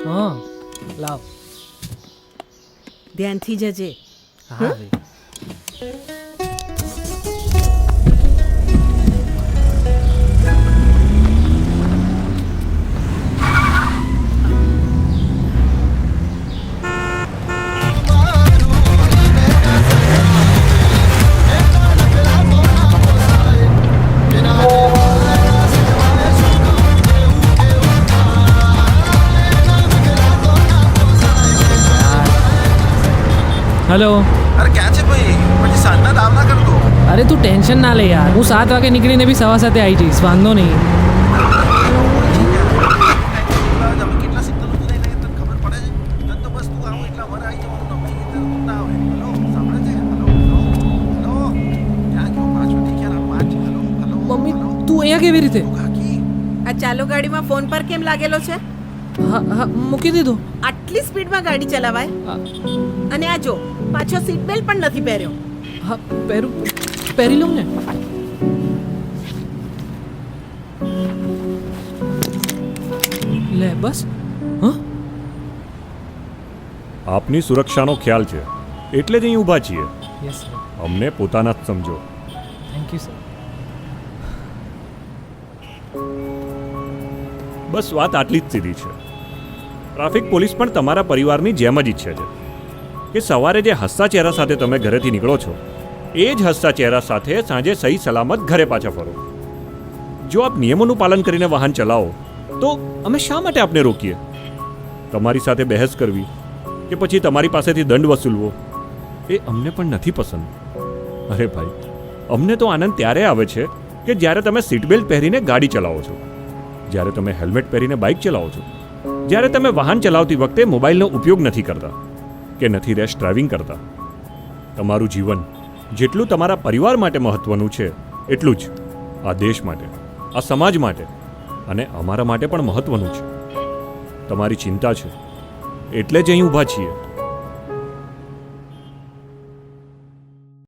હા લાવ. ધ્યાનથી જજે. હા ભાઈ. હેલો. અરે ક્યાં છે ભાઈ? પછી સાંજના દાવ ના કરતો. અરે તું ટેન્શન ના લે યાર, હું 7 વાગે નીકળીને બી 7:15 આવી જઈશ, વાંધો નહીં. તમે કેટલા સિગ્નલ ઉભું થઈને તને ખબર પડે છે? તને તો બસ તું આવો એટલા વર આવી જવાનું નંબર કીધું ના આવે. હેલો સાંભળે છે? હેલો હેલો હેલો ક્યાં ગયો? 5 મિનિટ ક્યાં રાખ? 5 હેલો હેલો મમ્મી તું અહીંયા કેવી રીતે? કાકી આ ચાલુ ગાડીમાં ફોન પર કેમ લાગેલો છે? હા હા મૂકી દીધું. આટલી સ્પીડમાં ગાડી ચલાવાય? આ, અને આ જો પાછો સીટ બેલ્ટ પણ નથી પહેર્યો. હા પહેરી લઉં ને. લે બસ. હા આપની સુરક્ષાનો ખ્યાલ છે એટલે જ અહીં ઊભા છીએ. Yes sir. અમને પોતાના જ સમજો. Thank you sir. બસ વાત આટલી જ સીધી છે. ટ્રાફિક પોલીસ પણ તમારા પરિવારની જેમ જ ઈચ્છે છે કે સવારે જે હસતા ચહેરા સાથે તમે ઘરેથી નીકળો છો એ જ હસતા ચહેરા સાથે સાંજે સહી સલામત ઘરે પાછા ફરો. જો આપ નિયમોનું પાલન કરીને વાહન ચલાવો તો અમે શા માટે આપને રોકીએ? તમારી સાથે બહેસ કરવી કે પછી તમારી પાસેથી દંડ વસૂલવો એ અમને પણ નથી પસંદ. અરે ભાઈ, અમને તો આનંદ ત્યારે આવે છે કે જ્યારે તમે સીટ બેલ્ટ પહેરીને ગાડી ચલાવો છો, જ્યારે તમે હેલ્મેટ પહેરીને બાઇક ચલાવો છો, જ્યારે તમે વાહન ચલાવતી વખતે મોબાઈલનો ઉપયોગ નથી કરતા કે નથી રેશ ડ્રાઇવિંગ કરતા. તમારું જીવન જેટલું તમારા પરિવાર માટે મહત્વનું છે એટલું જ આ દેશ માટે, આ સમાજ માટે અને અમારા માટે પણ મહત્વનું છે. તમારી ચિંતા છે એટલે જ અહીં ઊભા છીએ.